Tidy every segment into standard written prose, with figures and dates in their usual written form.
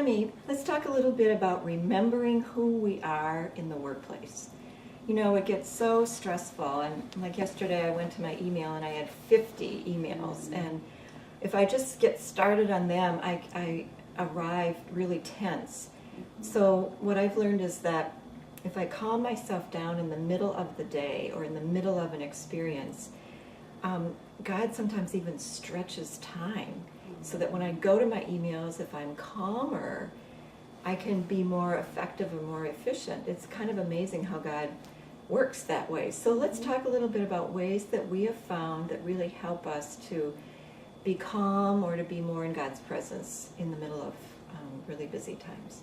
Tamie, let's talk a little bit about remembering who we are in the workplace. You know, it gets so stressful, and like yesterday I went to my email and I had 50 emails, and if I just get started on them, I arrive really tense. So what I've learned is that if I calm myself down in the middle of the day or in the middle of an experience, God sometimes even stretches time so that when I go to my emails, if I'm calmer, I can be more effective and more efficient. It's kind of amazing how God works that way. So let's talk a little bit about ways that we have found that really help us to be calm or to be more in God's presence in the middle of really busy times.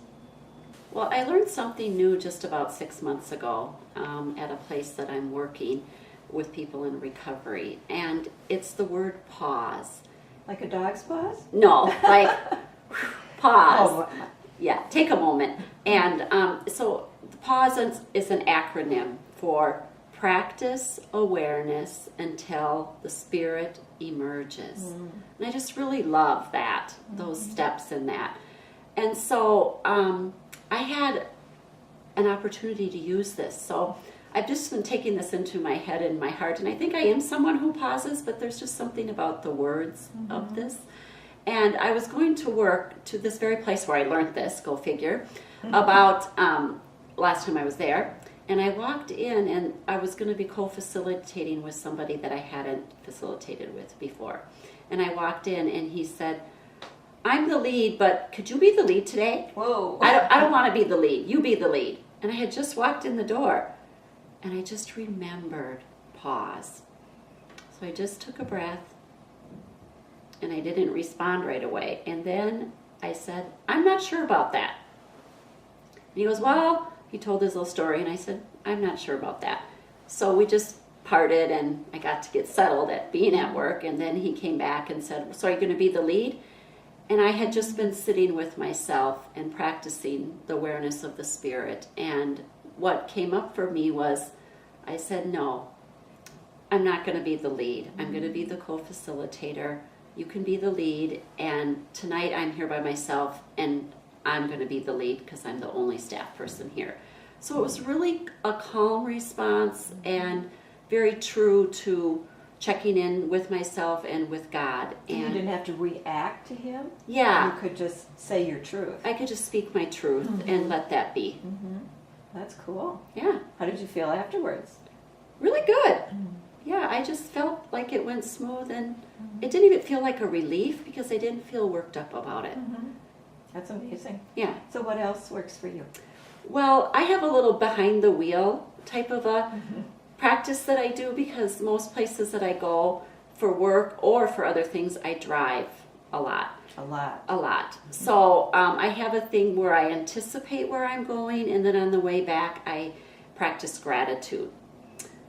Well, I learned something new just about 6 months ago at a place that I'm working with people in recovery, and it's the word pause. Like a dog's paws? No, like pause. Oh. Yeah, take a moment. And so the pause is an acronym for practice awareness until the Spirit emerges. And I just really love that, those steps in that. And so I had an opportunity to use this. So I've just been taking this into my head and my heart, and I think I am someone who pauses, but there's just something about the words of this. And I was going to work to this very place where I learned this, go figure, about last time I was there. And I walked in, and I was going to be co-facilitating with somebody that I hadn't facilitated with before. And I walked in, and he said, "I'm the lead, but could you be the lead today?" Whoa. I don't want to be the lead. You be the lead. And I had just walked in the door, and I just remembered pause. So I just took a breath, and I didn't respond right away. And then I said, "I'm not sure about that." And he goes, "Well," he told his little story, and I said, "I'm not sure about that." So we just parted, and I got to get settled at being at work, and then he came back and said, "So are you going to be the lead?" And I had just been sitting with myself and practicing the awareness of the Spirit, and what came up for me was, I said, "No, I'm not going to be the lead. I'm going to be the co-facilitator. You can be the lead, and tonight I'm here by myself, and I'm going to be the lead because I'm the only staff person here." So it was really a calm response and very true to checking in with myself and with God. And you And didn't have to react to him? yeah, You could just say your truth. I could just speak my truth and let that be. That's cool. Yeah, How did you feel afterwards? really good. Yeah, I just felt like it went smooth, and it didn't even feel like a relief because I didn't feel worked up about it. That's amazing. Yeah. So what else works for you? Well, I have a little behind the wheel type of a practice that I do because most places that I go for work or for other things, I drive a lot. A lot. So I have a thing where I anticipate where I'm going, and then on the way back, I practice gratitude.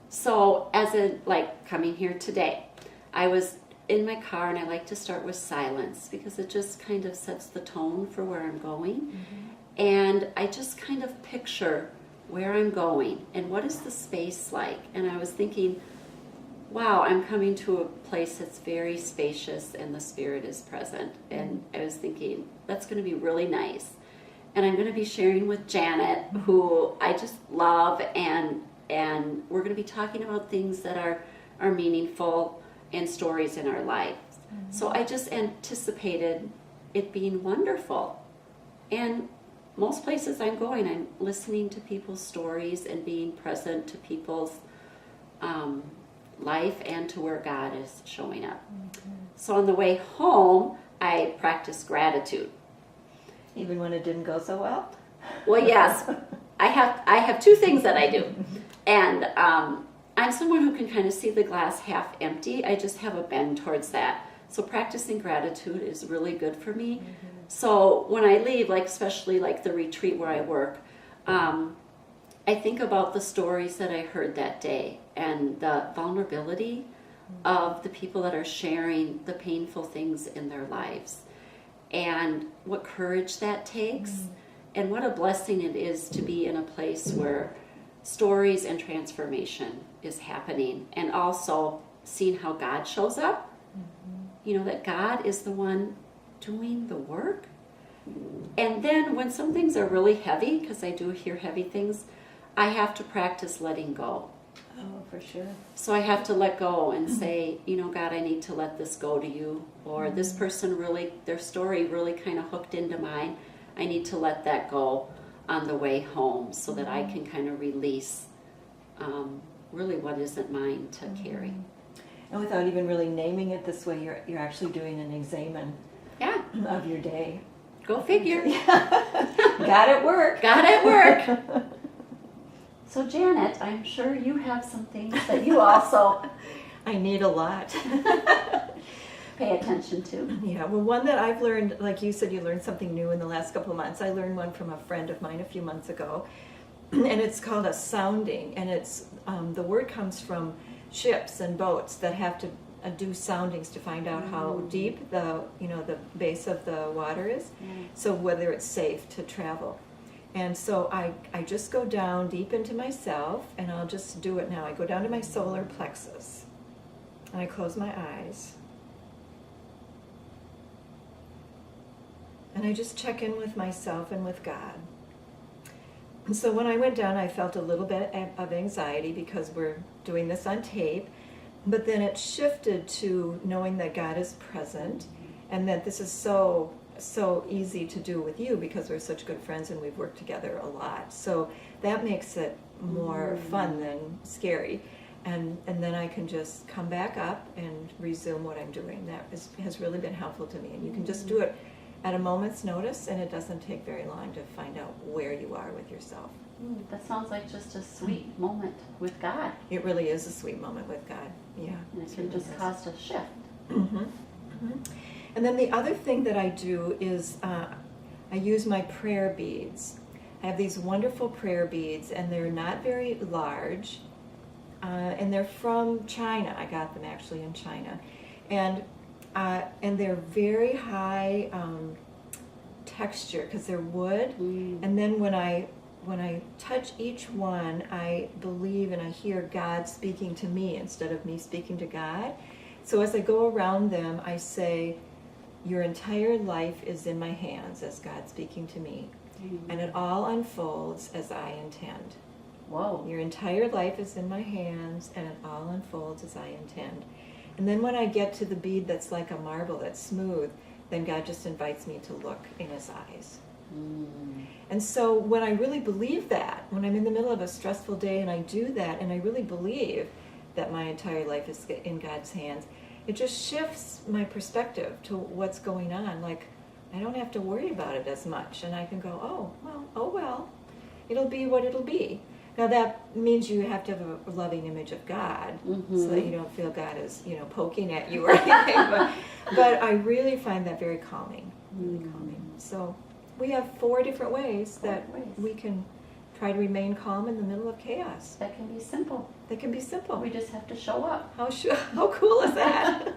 So as in, like coming here today, I was in my car, and I like to start with silence because it just kind of sets the tone for where I'm going. And I just kind of picture where I'm going and what is the space like. And I was thinking, wow, I'm coming to a place that's very spacious and the Spirit is present. And I was thinking, that's going to be really nice. And I'm going to be sharing with Janet, who I just love, and we're going to be talking about things that are meaningful and stories in our lives. So I just anticipated it being wonderful. And most places I'm going, I'm listening to people's stories and being present to people's life and to where God is showing up. So on the way home, I practice gratitude. Even when it didn't go so well? Well, yes, I have two things that I do, and I'm someone who can kind of see the glass half empty. I just have a bend towards that. So practicing gratitude is really good for me. So when I leave, like especially like the retreat where I work, I think about the stories that I heard that day and the vulnerability of the people that are sharing the painful things in their lives, and what courage that takes, and what a blessing it is to be in a place where stories and transformation is happening, and also seeing how God shows up. You know, that God is the one doing the work, And then when some things are really heavy, because I do hear heavy things, I have to practice letting go. Oh, for sure. So I have to let go and say, you know, God, I need to let this go to you. Or this person really, their story really kind of hooked into mine. I need to let that go on the way home so that I can kind of release really what isn't mine to carry. And without even really naming it this way, you're actually doing an examen Yeah, of your day. go figure. Got it work. Got it work. So Janet, I'm sure you have some things that you also I need a lot. pay attention to. Yeah, well, one that I've learned, like you said, you learned something new in the last couple of months. I learned one from a friend of mine a few months ago, and it's called a sounding, and it's the word comes from ships and boats that have to do soundings to find out how deep the base of the water is, so whether it's safe to travel. And so I just go down deep into myself, and I'll just do it now. I go down to my solar plexus, and I close my eyes. And I just check in with myself and with God. And so when I went down, I felt a little bit of anxiety because we're doing this on tape. But then it shifted to knowing that God is present and that this is so easy to do with you because we're such good friends and we've worked together a lot. So that makes it more fun than scary. And then I can just come back up and resume what I'm doing. That has really been helpful to me. And you can just do it at a moment's notice, and it doesn't take very long to find out where you are with yourself. That sounds like just a sweet moment with God. It really is a sweet moment with God. Yeah. And it can just cause a shift. And then the other thing that I do is I use my prayer beads. I have these wonderful prayer beads, and they're not very large, and they're from China. I got them actually in China. And they're very high texture because they're wood. And then when I touch each one, I believe and I hear God speaking to me instead of me speaking to God. So as I go around them, I say, your entire life is in my hands as God speaking to me. And it all unfolds as I intend. Whoa. Your entire life is in my hands, and it all unfolds as I intend. And then when I get to the bead that's like a marble, that's smooth, then God just invites me to look in his eyes. And so when I really believe that, when I'm in the middle of a stressful day and I do that, and I really believe that my entire life is in God's hands, it just shifts my perspective to what's going on. Like, I don't have to worry about it as much, and I can go, oh well, it'll be what it'll be. Now that means you have to have a loving image of God, so that you don't feel God is, poking at you or anything. But I really find that very calming, really calming. So we have 4 different ways that we can try to remain calm in the middle of chaos. That can be simple. They can be simple. We just have to show up. How cool is that?